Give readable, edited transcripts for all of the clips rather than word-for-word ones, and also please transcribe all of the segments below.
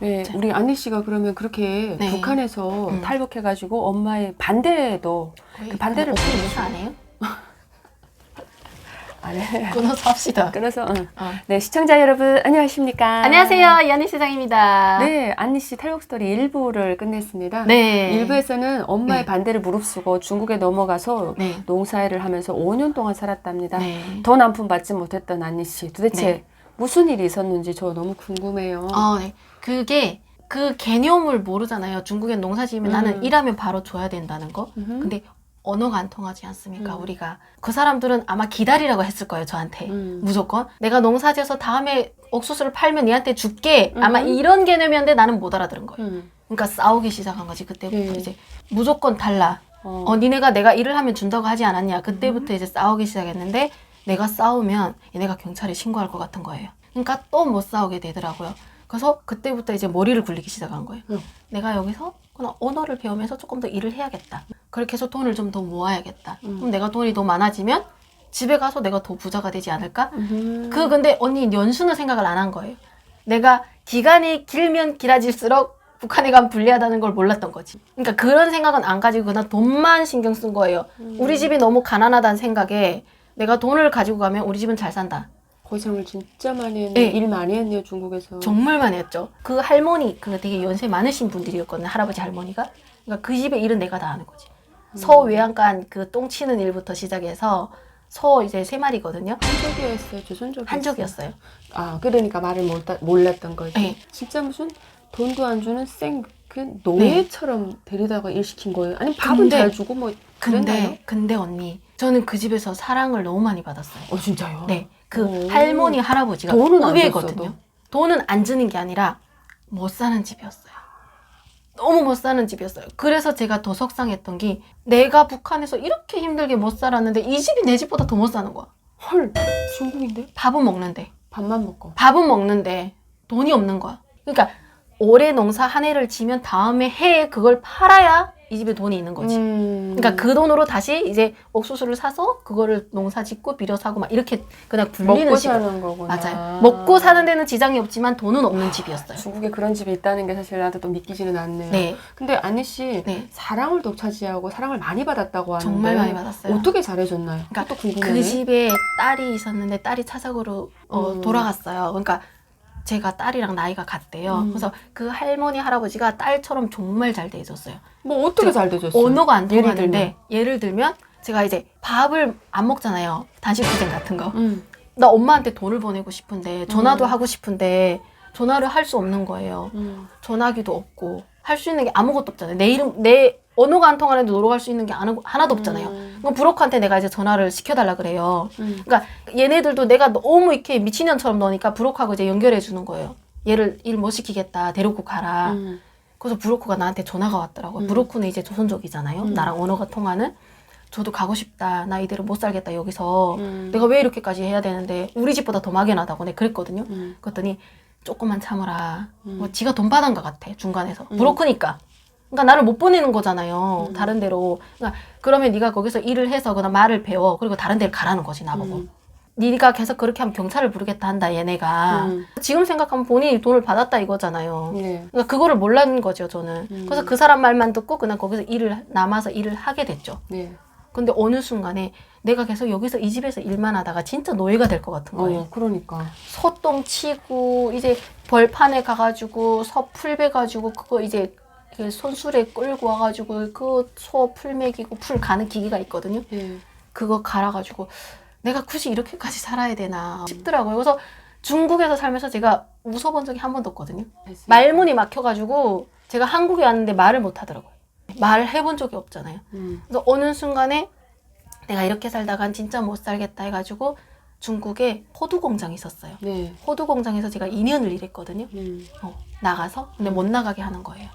네, 우리 안니 씨가 그러면 그렇게 네. 북한에서 탈북해가지고 엄마의 반대도 그 반대를 어떻게 인사 안 해요? 안 해. 끊어서 합시다. 끊어서. 네, 시청자 여러분 안녕하십니까? 안녕하세요, 이한희 세상입니다. 네, 안니 씨 탈북 스토리 1부를 끝냈습니다. 네. 1부에서는 엄마의 네. 반대를 무릅쓰고 중국에 넘어가서 네. 농사일을 하면서 5년 동안 살았답니다. 네. 더 한 푼 받지 못했던 안니 씨. 도대체 네. 무슨 일이 있었는지 저 너무 궁금해요. 네. 그게 그 개념을 모르잖아요. 중국엔 농사 지으면 나는 일하면 바로 줘야 된다는 거. 근데 언어가 안 통하지 않습니까? 우리가. 그 사람들은 아마 기다리라고 했을 거예요, 저한테. 무조건. 내가 농사 지어서 다음에 옥수수를 팔면 얘한테 줄게. 아마 이런 개념이었는데 나는 못 알아들은 거예요. 그러니까 싸우기 시작한 거지. 그때부터 이제 무조건 달라. 니네가 내가 일을 하면 준다고 하지 않았냐. 그때부터 이제 싸우기 시작했는데 내가 싸우면 얘네가 경찰에 신고할 것 같은 거예요. 그러니까 또 못 싸우게 되더라고요. 그래서 그때부터 이제 머리를 굴리기 시작한 거예요. 내가 여기서 그냥 언어를 배우면서 조금 더 일을 해야겠다. 그렇게 해서 돈을 좀 더 모아야겠다. 그럼 내가 돈이 더 많아지면 집에 가서 내가 더 부자가 되지 않을까? 근데 언니 연수는 생각을 안 한 거예요. 내가 기간이 길면 길어질수록 북한에 가면 불리하다는 걸 몰랐던 거지. 그러니까 그런 생각은 안 가지고 그냥 돈만 신경 쓴 거예요. 우리 집이 너무 가난하다는 생각에 내가 돈을 가지고 가면 우리 집은 잘 산다. 고생을 진짜 많이 했네요. 네. 일 많이 했네요, 중국에서. 정말 많이 했죠. 그 할머니, 그 되게 연세 많으신 분들이었거든요. 할아버지 할머니가. 그러니까 그 집의 일은 내가 다 하는 거지. 서 외양간 그 똥 치는 일부터 시작해서 소 이제 3마리거든요. 한족이었어요, 조선족이었어요. 한족이었어요. 아, 그러니까 말을 몰랐던 거지. 네. 진짜 무슨 돈도 안 주는 그 노예처럼 데리다가 일 시킨 거예요. 아니 밥은 잘 주고 뭐 그랬나요? 근데 언니, 저는 그 집에서 사랑을 너무 많이 받았어요. 진짜요? 네. 그 할머니, 할아버지가 돈은 안 의외거든요. 줬어도. 돈은 안 주는 게 아니라 못 사는 집이었어요. 너무 못 사는 집이었어요. 그래서 제가 더 속상했던 게 내가 북한에서 이렇게 힘들게 못 살았는데 이 집이 내 집보다 더 못 사는 거야. 헐, 중국인데? 밥은 먹는데. 밥만 먹고. 밥은 먹는데 돈이 없는 거야. 그러니까 올해 농사 한 해를 지면 다음에 해에 그걸 팔아야 이 집에 돈이 있는 거지. 그러니까 그 돈으로 다시 이제 옥수수를 사서 그거를 농사 짓고 비료 사고 막 이렇게 그냥 굴리는 먹고 식으로. 사는 거구나. 맞아요. 먹고 사는 데는 지장이 없지만 돈은 없는 집이었어요. 중국에 그런 집이 있다는 게 사실 나도 또 믿기지는 않네요. 네. 근데 안니 씨 네. 사랑을 독차지하고 사랑을 많이 받았다고 하는데 정말 많이 받았어요. 어떻게 잘해줬나요? 그러니까 그것도 궁금해요. 그 집에 딸이 있었는데 딸이 차석으로 돌아갔어요. 그러니까 제가 딸이랑 나이가 같대요. 그래서 그 할머니 할아버지가 딸처럼 정말 잘 대해줬어요. 뭐 어떻게 잘 돼줬어요? 언어가 안 예를 통하는데 예를 들면 제가 이제 밥을 안 먹잖아요. 단식후생 같은 거. 들면? 나 엄마한테 돈을 보내고 싶은데 전화도 하고 싶은데 전화를 할 수 없는 거예요. 전화기도 없고 할 수 있는 게 아무것도 없잖아요. 내 언어가 안 통하는데 놀러 갈 수 있는 게 하나도 없잖아요. 그럼 브로커한테 내가 이제 전화를 시켜달라 그래요. 그러니까 얘네들도 내가 너무 이렇게 미친년처럼 너니까 브로커하고 이제 연결해 주는 거예요. 얘를 일 못 시키겠다. 데리고 가라. 그래서 브로커가 나한테 전화가 왔더라고요. 브로커는 이제 조선족이잖아요. 나랑 언어가 통하는. 저도 가고 싶다. 나 이대로 못 살겠다. 여기서. 내가 왜 이렇게까지 해야 되는데 우리 집보다 더 막연하다고 내가 그랬거든요. 그랬더니 조금만 참아라. 뭐 지가 돈 받은 것 같아. 중간에서. 브로커니까. 그러니까 나를 못 보내는 거잖아요. 다른 데로. 그러니까 그러면 네가 거기서 일을 해서 그냥 말을 배워. 그리고 다른 데를 가라는 거지 나보고. 네가 계속 그렇게 하면 경찰을 부르겠다 한다 얘네가. 지금 생각하면 본인이 돈을 받았다 이거잖아요. 네. 그러니까 그거를 몰랐는 거죠 저는. 그래서 그 사람 말만 듣고 그냥 거기서 남아서 일을 하게 됐죠. 네. 근데 어느 순간에 내가 계속 여기서 이 집에서 일만 하다가 진짜 노예가 될 것 같은 거예요. 그러니까. 소똥 치고 이제 벌판에 가가지고 소 풀 베가지고 그거 이제 손수레 끌고 와가지고 그 소 풀 먹이고 풀 가는 기계가 있거든요. 네. 그거 갈아가지고 내가 굳이 이렇게까지 살아야 되나 싶더라고요. 그래서 중국에서 살면서 제가 웃어본 적이 한 번도 없거든요. 말문이 막혀가지고 제가 한국에 왔는데 말을 못 하더라고요. 말을 해본 적이 없잖아요. 그래서 어느 순간에 내가 이렇게 살다간 진짜 못 살겠다 해가지고 중국에 호두 공장이 있었어요. 네. 호두 공장에서 제가 2년을 일했거든요. 나가서 근데 못 나가게 하는 거예요.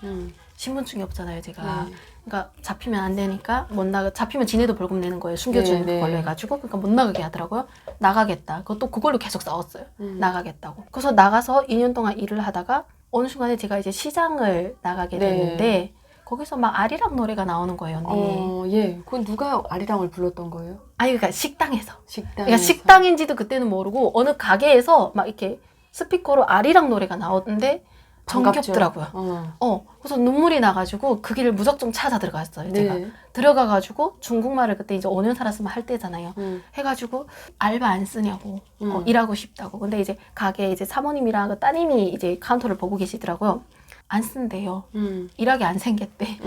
신분증이 없잖아요, 제가. 그러니까 잡히면 안 되니까 잡히면 지네도 벌금 내는 거예요. 숨겨주는 걸로 해가지고. 그러니까 못 나가게 하더라고요. 나가겠다. 그걸로 계속 싸웠어요. 나가겠다고. 그래서 나가서 2년 동안 일을 하다가 어느 순간에 제가 이제 시장을 나가게 됐는데 거기서 막 아리랑 노래가 나오는 거예요, 언니. 예. 그건 누가 아리랑을 불렀던 거예요? 아니, 그러니까 식당에서. 식당에서. 그러니까 식당인지도 그때는 모르고 어느 가게에서 막 이렇게 스피커로 아리랑 노래가 나오는데 정겹더라고요. 그래서 눈물이 나가지고 그 길을 무작정 찾아 들어갔어요. 제가 네. 들어가가지고 중국말을 그때 이제 5년 살았으면 할 때잖아요. 해가지고 알바 안 쓰냐고 일하고 싶다고. 근데 이제 가게 이제 사모님이랑 그 따님이 이제 카운터를 보고 계시더라고요. 안 쓴대요. 일하게 안 생겼대.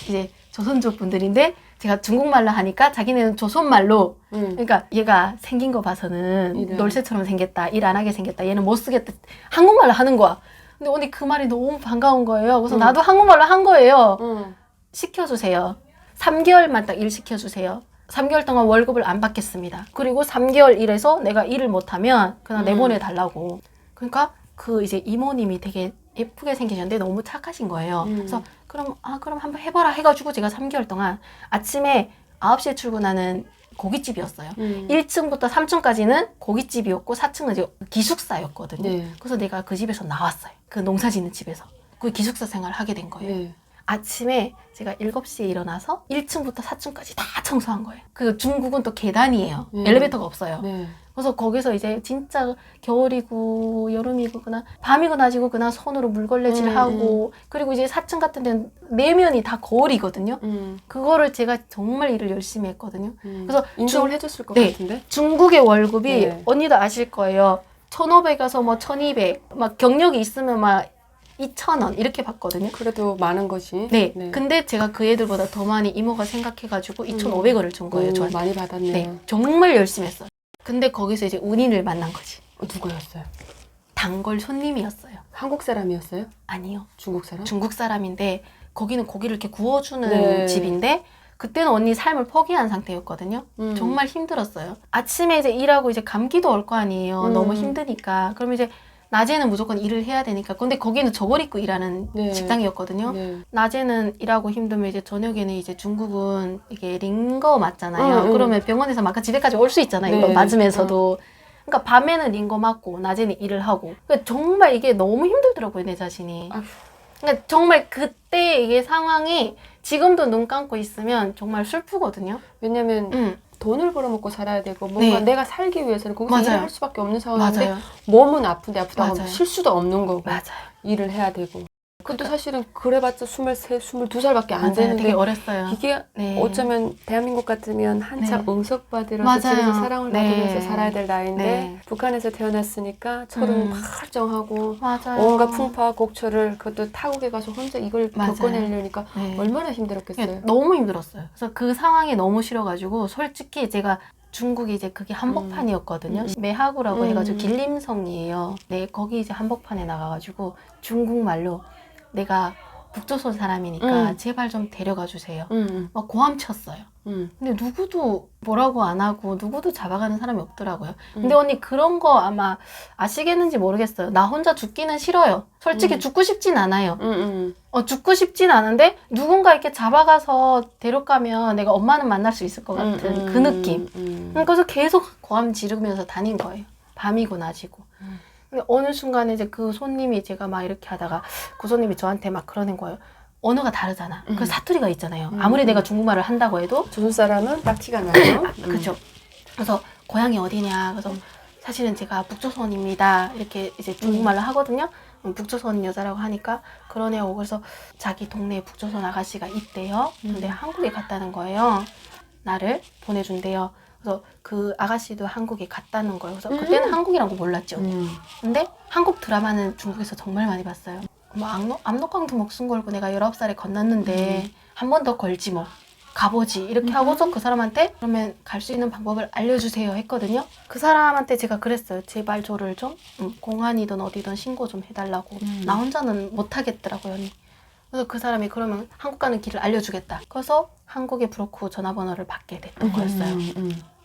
이제 조선족 분들인데 제가 중국말로 하니까 자기네는 조선말로 그러니까 얘가 생긴 거 봐서는 놀새처럼 생겼다. 일 안 하게 생겼다. 얘는 못 쓰겠다. 한국말로 하는 거야. 근데 언니 그 말이 너무 반가운 거예요. 그래서 나도 한국말로 한 거예요. 시켜주세요. 3개월만 딱 일 시켜주세요. 3개월 동안 월급을 안 받겠습니다. 그리고 3개월 일해서 내가 일을 못하면 그냥 내보내달라고. 그러니까 그 이제 이모님이 되게 예쁘게 생기셨는데 너무 착하신 거예요. 그래서 그럼 한번 해봐라 해가지고 제가 3개월 동안 아침에 9시에 출근하는 고깃집이었어요. 1층부터 3층까지는 고깃집이었고 4층은 이제 기숙사였거든요. 네. 그래서 내가 그 집에서 나왔어요. 그 농사 짓는 집에서. 그 기숙사 생활을 하게 된 거예요. 네. 아침에 제가 7시에 일어나서 1층부터 4층까지 다 청소한 거예요. 그 중국은 또 계단이에요. 엘리베이터가 없어요. 네. 그래서 거기서 이제 진짜 겨울이고 여름이고 그냥 밤이고 낮이고 그냥 손으로 물걸레질하고 그리고 이제 4층 같은 데는 내면이 다 거울이거든요. 그거를 제가 정말 일을 열심히 했거든요. 그래서 인정을 해줬을 것 네. 같은데? 중국의 월급이 네. 언니도 언니도 아실 거예요. 1,500에서 뭐 1,200, 막 경력이 있으면 막 2,000원 이렇게 받거든요. 그래도 많은 거지. 네. 근데 제가 그 애들보다 더 많이 이모가 생각해가지고 2,500원을 준 거예요. 저한테. 많이 받았네요. 네. 정말 열심히 했어요. 근데 거기서 이제 운인을 만난 거지. 누구였어요? 단골 손님이었어요. 한국 사람이었어요? 아니요. 중국 사람? 중국 사람인데 거기는 고기를 이렇게 구워주는 네. 집인데 그때는 언니 삶을 포기한 상태였거든요. 정말 힘들었어요. 아침에 이제 일하고 이제 감기도 올 거 아니에요. 너무 힘드니까. 그럼 이제 낮에는 무조건 일을 해야 되니까. 근데 거기는 저걸 입고 일하는 네. 직장이었거든요. 네. 낮에는 일하고 힘들면 이제 저녁에는 이제 중국은 이게 링거 맞잖아요. 그러면 병원에서 막 집에까지 올 수 있잖아요. 네. 이거 맞으면서도. 그러니까 밤에는 링거 맞고 낮에는 일을 하고. 그러니까 정말 이게 너무 힘들더라고요, 내 자신이. 아휴. 그러니까 정말 그때 이게 상황이 지금도 눈 감고 있으면 정말 슬프거든요. 왜냐면 돈을 벌어먹고 살아야 되고 뭔가 네. 내가 살기 위해서는 거기서 맞아요. 일을 할 수밖에 없는 상황인데 맞아요. 몸은 아픈데 아프다고 맞아요. 쉴 수도 없는 거고 맞아요. 일을 해야 되고 그것도 그러니까- 사실은 그래봤자 23, 22살밖에 안 맞아요. 되는데 되게 어렸어요. 이게 네. 어쩌면 대한민국 같으면 한참 네. 응석받으면서 맞아요. 집에서 사랑을 네. 받으면서 살아야 될 나이인데 네. 북한에서 태어났으니까 철은 멀쩡하고 맞아요. 온갖 풍파 곡초를 그것도 타국에 가서 혼자 이걸 맞아요. 겪어내려니까 네. 얼마나 힘들었겠어요. 너무 힘들었어요. 그래서 그 상황이 너무 싫어가지고 솔직히 제가 중국이 이제 그게 한복판이었거든요. 매하구라고 해가지고 길림성이에요. 네, 거기 이제 한복판에 나가가지고 중국말로 내가 북조선 사람이니까 제발 좀 데려가 주세요. 막 고함 쳤어요. 근데 누구도 뭐라고 안 하고 누구도 잡아가는 사람이 없더라고요. 근데 언니 그런 거 아마 아시겠는지 모르겠어요. 나 혼자 죽기는 싫어요. 솔직히 죽고 싶진 않아요. 죽고 싶진 않은데 누군가 이렇게 잡아가서 데려가면 내가 엄마는 만날 수 있을 것 같은 그 느낌. 그래서 계속 고함 지르면서 다닌 거예요. 밤이고 낮이고. 근데 어느 순간에 이제 그 손님이 제가 막 이렇게 하다가 그 손님이 저한테 막 그러는 거예요. 언어가 다르잖아. 그 사투리가 있잖아요. 아무리 내가 중국말을 한다고 해도. 조선 사람은 딱 티가 나요. 그렇죠. 그래서 고향이 어디냐. 그래서 사실은 제가 북조선입니다. 이렇게 이제 중국말로 하거든요. 북조선 여자라고 하니까 그러네요. 그래서 자기 동네에 북조선 아가씨가 있대요. 근데 한국에 갔다는 거예요. 나를 보내준대요. 그래서 그 아가씨도 한국에 갔다는 거예요. 그래서 그때는 한국이란 거 몰랐죠. 근데 한국 드라마는 중국에서 정말 많이 봤어요. 뭐 압록강도 목숨 걸고 내가 19살에 건넜는데 한 번 더 걸지 뭐. 가보지 이렇게 하고서 그 사람한테 그러면 갈 수 있는 방법을 알려주세요 했거든요. 그 사람한테 제가 그랬어요. 제발 저를 좀 공안이든 어디든 신고 좀 해달라고. 나 혼자는 못하겠더라고요. 언니. 그래서 그 사람이 그러면 한국 가는 길을 알려주겠다. 그래서 한국에 브로커 전화번호를 받게 됐던 거였어요.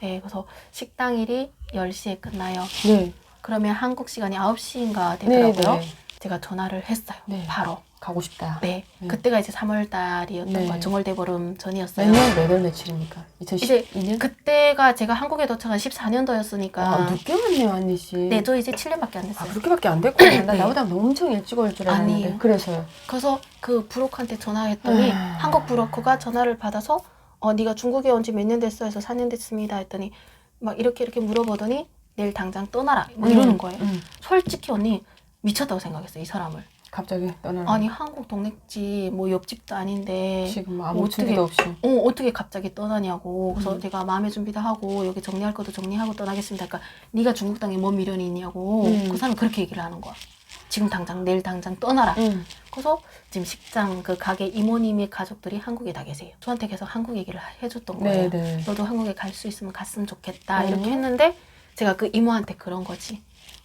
네, 그래서 식당 일이 10시에 끝나요. 네. 그러면 한국 시간이 9시인가 되더라고요. 네. 제가 전화를 했어요. 네. 바로. 가고 싶다. 네. 그때가 이제 3월 달이었던 네. 거예요. 정월대보름 전이었어요. 몇월 며칠입니까? 2012년? 그때가 제가 한국에 도착한 14년도였으니까. 늦게 왔네요, 언니 씨. 네, 저 이제 7년밖에 안 됐어요. 그렇게밖에 안 됐구나. 나 네. 나보다 엄청 일찍 올 줄 알았는데. 아니에요. 그래서요. 그래서 그 브로커한테 전화했더니 한국 브로커가 전화를 받아서 네가 중국에 온 지 몇 년 됐어? 해서 4년 됐습니다. 했더니 막 이렇게 물어보더니 내일 당장 떠나라. 뭐 이러는 거예요. 솔직히 언니 미쳤다고 생각했어요, 이 사람을. 갑자기 떠나는. 아니 한국 동네집 뭐 옆집도 아닌데 지금 아무 어떻게- 준비도 없이. 어떻게 갑자기 떠나냐고. 그래서 제가 마음의 준비도 하고 여기 정리할 것도 정리하고 떠나겠습니다. 그러니까 네가 중국 땅에 뭔 미련이 있냐고. 그 사람은 그렇게 얘기를 하는 거야. 지금 당장 내일 당장 떠나라. 그래서 지금 식장 그 가게 이모님의 가족들이 한국에 다 계세요. 저한테 계속 한국 얘기를 해줬던 거예요. 네네. 너도 한국에 갈 수 있으면 갔으면 좋겠다 이렇게 했는데 제가 그 이모한테 그런 거지.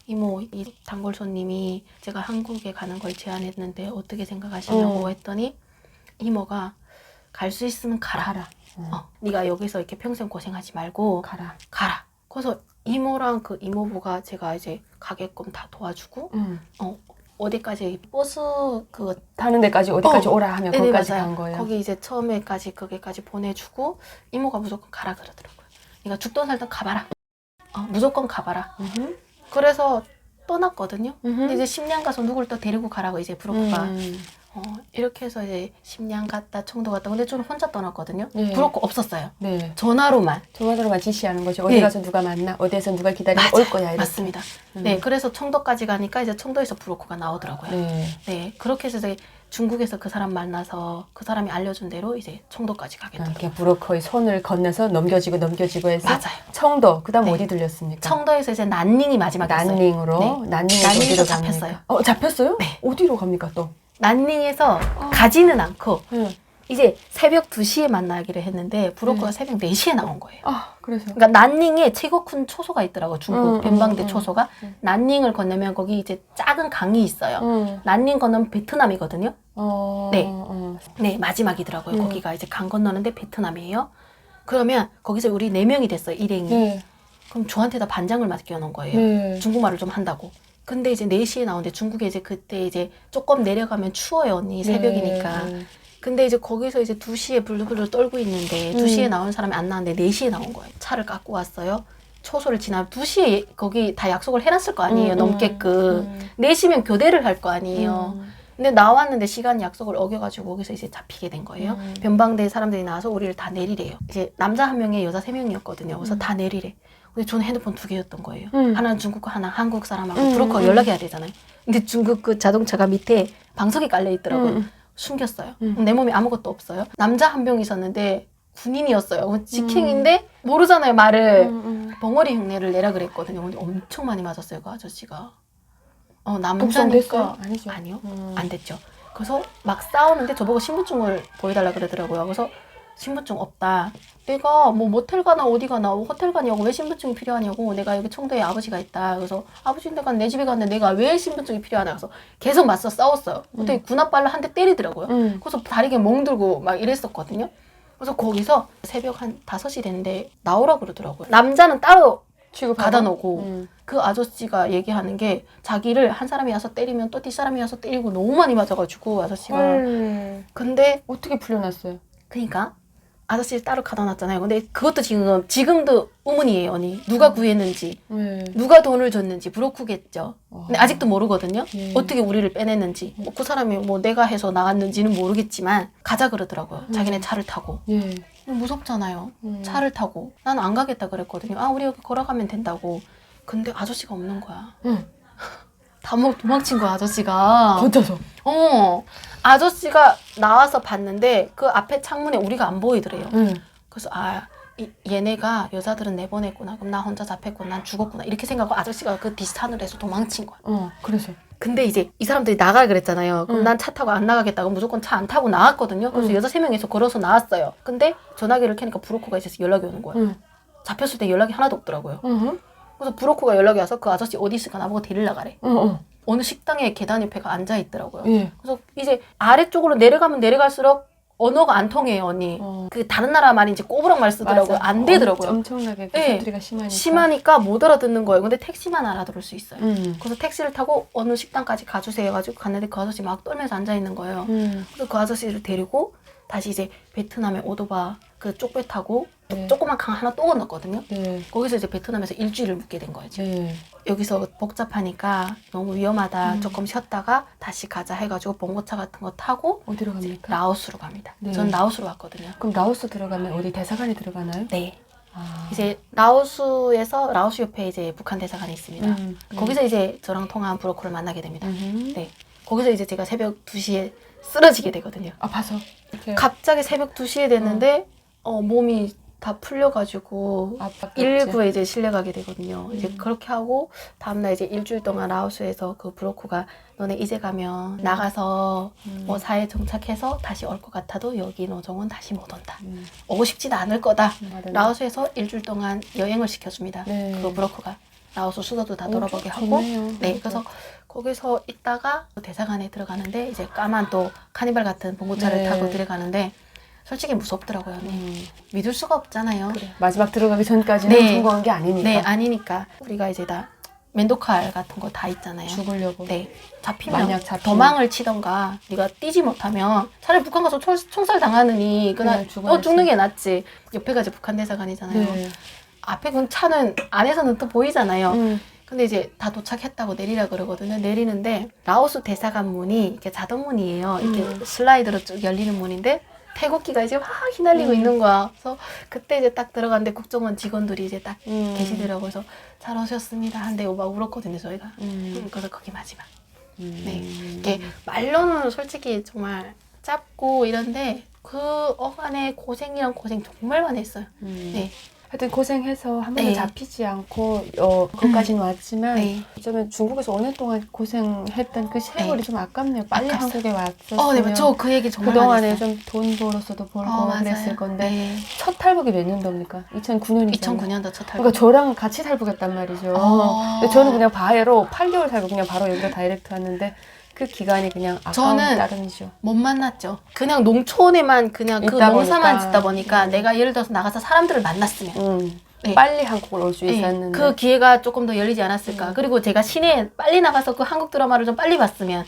이모, 이 단골 손님이 제가 한국에 가는 걸 제안했는데 어떻게 생각하시냐고 했더니 이모가 갈 수 있으면 가라. 네가 여기서 이렇게 평생 고생하지 말고 가라. 그래서 이모랑 그 이모부가 제가 이제 가게끔 다 도와주고 어디까지 버스 그 타는 데까지 어디까지 오라 하면 네, 거기까지 맞아요. 간 거예요. 거기 이제 처음에까지 거기까지 보내주고 이모가 무조건 가라 그러더라고요. 네가 죽던 살던 가봐라. 무조건 가봐라. 그래서 떠났거든요. 근데 이제 심양 가서 누굴 또 데리고 가라고 이제 브로커가 이렇게 해서 이제 심양 갔다 청도 갔다. 근데 저는 혼자 떠났거든요. 네. 브로커 없었어요. 네. 전화로만. 전화로만 지시하는 거죠. 어디 네. 가서 누가 만나, 어디에서 누가 기다리고 맞아요. 올 거야. 이렇게. 맞습니다. 네, 그래서 청도까지 가니까 이제 청도에서 브로커가 나오더라고요. 네. 네, 그렇게 해서 이제 중국에서 그 사람 만나서 그 사람이 알려준 대로 이제 청도까지 가겠더라고요. 이렇게 브로커의 손을 건너서 넘겨지고 해서 맞아요. 청도, 그다음 네. 어디 들렸습니까? 청도에서 이제 난닝이 마지막이었어요. 난닝으로. 네. 난닝에서 난닝에서 어디로 잡혔어요. 갑니까? 잡혔어요? 네. 어디로 갑니까 또? 난닝에서 가지는 않고 네. 이제 새벽 2시에 만나기로 했는데 브로커가 새벽 4시에 나온 거예요. 그래서. 그러니까 난닝에 최고 큰 초소가 있더라고. 중국 변방대 초소가. 난닝을 건너면 거기 이제 작은 강이 있어요. 난닝 건너면 베트남이거든요. 네. 네, 마지막이더라고요. 거기가 이제 강 건너는데 베트남이에요. 그러면 거기서 우리 4명이 됐어요. 일행이. 네. 그럼 저한테다 반장을 맡겨놓은 거예요. 네. 중국말을 좀 한다고. 근데 이제 4시에 나오는데 중국에 이제 그때 이제 조금 내려가면 추워요, 언니. 새벽이니까. 네. 근데 이제 거기서 이제 2시에 불르불르 떨고 있는데 2시에 나온 사람이 안 나왔는데 4시에 나온 거예요. 차를 갖고 왔어요. 초소를 지나 2시에 거기 다 약속을 해놨을 거 아니에요. 넘게끔. 4시면 교대를 할 거 아니에요. 근데 나왔는데 시간 약속을 어겨가지고 거기서 이제 잡히게 된 거예요. 변방대 사람들이 나와서 우리를 다 내리래요. 이제 남자 1명에 여자 3명이었거든요. 그래서 다 내리래. 근데 저는 핸드폰 2개였던 거예요. 하나는 중국 거, 하나 한국 사람하고 브로커 연락해야 되잖아요. 근데 중국 그 자동차가 밑에 방석이 깔려 있더라고요. 숨겼어요. 내 몸에 아무것도 없어요. 남자 1명 있었는데 군인이었어요. 직행인데 모르잖아요, 말을. 벙어리 흉내를 내라 그랬거든요. 근데 엄청 많이 맞았어요, 그 아저씨가. 남자니까. 아니죠. 아니요. 안 됐죠. 그래서 막 싸우는데 저보고 신분증을 보여달라 그러더라고요. 그래서 신분증 없다. 내가 뭐 모텔 가나 어디 가나 호텔 가냐고 왜 신분증이 필요하냐고. 내가 여기 청도에 아버지가 있다. 그래서 아버지인데 내 집에 갔는데 내가 왜 신분증이 필요하냐. 그래서 계속 맞서 싸웠어요. 어떻게 군합발로 한 대 때리더라고요. 그래서 다리에 멍들고 막 이랬었거든요. 그래서 거기서 새벽 한 5시 됐는데 나오라 그러더라고요. 남자는 따로 가다 놓고 그 아저씨가 얘기하는 게 자기를 한 사람이 와서 때리면 또 뒷사람이 와서 때리고 너무 많이 맞아가지고 아저씨가. 근데 어떻게 풀려났어요? 그러니까 아저씨를 따로 가다 놨잖아요. 근데 그것도 지금도 의문이에요, 언니. 누가 구했는지, 누가 돈을 줬는지 브로커겠죠. 근데 아직도 모르거든요. 어떻게 우리를 빼냈는지. 그 사람이 뭐 내가 해서 나갔는지는 모르겠지만 가자 그러더라고요. 자기네 차를 타고. 무섭잖아요. 차를 타고. 나는 안 가겠다 그랬거든요. 우리 여기 걸어가면 된다고. 근데 아저씨가 없는 거야. 다 도망친 거야, 아저씨가. 혼자서. 아저씨가 나와서 봤는데 그 앞에 창문에 우리가 안 보이더래요. 그래서 얘네가 여자들은 내보냈구나. 그럼 나 혼자 잡혔구나. 난 죽었구나. 이렇게 생각하고 아저씨가 그 뒷산을 해서 도망친 거야. 그래서. 근데 이제 이 사람들이 나가라 그랬잖아요. 그럼 난 차 타고 안 나가겠다고 무조건 차 안 타고 나왔거든요. 그래서 여자 3명이서 걸어서 나왔어요. 근데 전화기를 켜니까 브로커가 있어서 연락이 오는 거예요. 잡혔을 때 연락이 하나도 없더라고요. 그래서 브로커가 연락이 와서 그 아저씨 어디 있을까 나보고 데리러 가래. 어느 식당에 계단 옆에가 앉아 있더라고요. 그래서 이제 아래쪽으로 내려가면 내려갈수록 언어가 안 통해요, 언니. 그 다른 나라 말이 이제 꼬부랑 말 쓰더라고요. 맞아. 안 되더라고요. 엄청나게 네. 사투리가 심하니까. 심하니까 못 알아듣는 거예요. 근데 택시만 알아들을 수 있어요. 그래서 택시를 타고 어느 식당까지 가주세요 해가지고 갔는데 그 아저씨 막 떨면서 앉아 있는 거예요. 그래서 그 아저씨를 데리고 다시 이제 베트남에 오도바 그 쪽배 타고 조그만 강 하나 또 건넜거든요. 거기서 이제 베트남에서 일주일을 묵게 된 거예요. 여기서 복잡하니까 너무 위험하다. 조금 쉬었다가 다시 가자 해가지고 봉고차 같은 거 타고 어디로 갑니까? 라오스로 갑니다. 전 라오스로 왔거든요. 그럼 라오스 들어가면 어디 대사관에 들어가나요? 네. 이제 라오스에서 라오스 옆에 이제 북한 대사관이 있습니다. 거기서 이제 저랑 통화한 브로커를 만나게 됩니다. 네. 거기서 이제 제가 새벽 2시에 쓰러지게 되거든요. 아파서. 갑자기 새벽 2시에 됐는데 몸이 다 풀려가지고 아팠겠지. 119에 이제 실려가게 되거든요. 이제 그렇게 하고 다음날 이제 일주일 동안 라오스에서 그 브로커가 너네 이제 가면 나가서 뭐 사회 정착해서 다시 올 것 같아도 여기 노정은 다시 못 온다. 오고 싶지도 않을 거다. 라오스에서 일주일 동안 여행을 시켜줍니다. 네. 그 브로커가 라오스 수도도 다 돌아보게 하고. 좋네요. 네, 그래서 거기서 있다가 대사관에 들어가는데 이제 까만 또 카니발 같은 봉고차를 네. 타고 들어가는데 솔직히 무섭더라고요. 믿을 수가 없잖아요. 그래. 마지막 들어가기 전까지는 네. 성공한 게 아니니까. 네, 아니니까 우리가 이제 다 멘도칼 같은 거 다 있잖아요. 죽으려고. 네, 잡히면 만약 잡히면. 도망을 치던가 네가 뛰지 못하면 차라리 북한 가서 총살 당하느니 그냥 죽어야지. 죽는 게 낫지. 옆에가 이제 북한 대사관이잖아요. 네. 앞에 그 차는 안에서는 또 보이잖아요. 근데 이제 다 도착했다고 내리라 그러거든요. 내리는데 라오스 대사관 문이 이렇게 자동 문이에요. 이렇게 슬라이드로 쭉 열리는 문인데 태극기가 이제 확 휘날리고 있는 거야. 그래서 그때 이제 딱 들어갔는데 국정원 직원들이 이제 딱 계시더라고요. 그래서 잘 오셨습니다. 한데 막 울었거든요, 저희가. 그래서 거기 마지막. 네. 이게 말로는 솔직히 정말 짧고 이런데 그 어간의 고생이랑 고생 정말 많이 했어요. 네. 하여튼 고생해서 한 번도 네. 잡히지 않고 거기까지는 왔지만 네. 어쩌면 중국에서 5년 동안 고생했던 그 세월이 네. 좀 아깝네요. 빨리 아깝어요. 한국에 왔었으면 네, 저 그 얘기 정말 많이 그동안에 했어요. 좀 돈 벌어서도 벌고 맞아요. 그랬을 건데 네. 첫 탈북이 몇 년도입니까? 2009년이잖아요. 2009년도 첫 탈북. 그러니까 저랑 같이 탈북했단 말이죠. 근데 저는 그냥 바로 8개월 살고 그냥 바로 여기로 다이렉트 왔는데 그 기간이 그냥 아까운 저는 따름이죠. 못 만났죠. 그냥 농촌에만 그냥 그 있다 농사만 보니까. 짓다 보니까 내가 예를 들어서 나가서 사람들을 만났으면 네. 빨리 한국을 올 수 네, 있었는데 그 기회가 조금 더 열리지 않았을까. 그리고 제가 시내에 빨리 나가서 그 한국 드라마를 좀 빨리 봤으면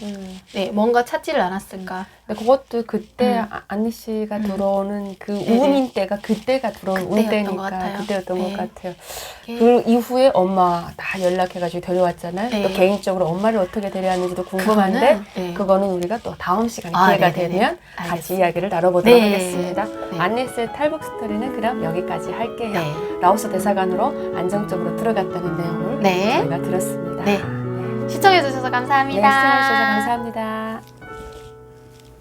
네, 뭔가 찾지를 않았을까. 근데 그것도 그때 안니 씨가 들어오는 그 우민 때가 그때가 들어온 운 그때였던 것 때니까 같아요. 그때였던 네. 것 같아요. 이게- 그 이후에 엄마 다 연락해가지고 데려왔잖아요. 네. 또 개인적으로 엄마를 어떻게 데려왔는지도 궁금한데 네. 그거는 우리가 또 다음 시간에 아, 기회가 네네네. 되면 같이 알겠습니다. 이야기를 나눠보도록 네. 하겠습니다. 네. 안니스의 탈북 스토리는 그럼 여기까지 할게요. 네. 라오스 대사관으로 안정적으로 들어갔다는 내용을 네. 저희가 들었습니다. 네. 시청해주셔서 네, 감사합니다. 시청해주셔서 감사합니다.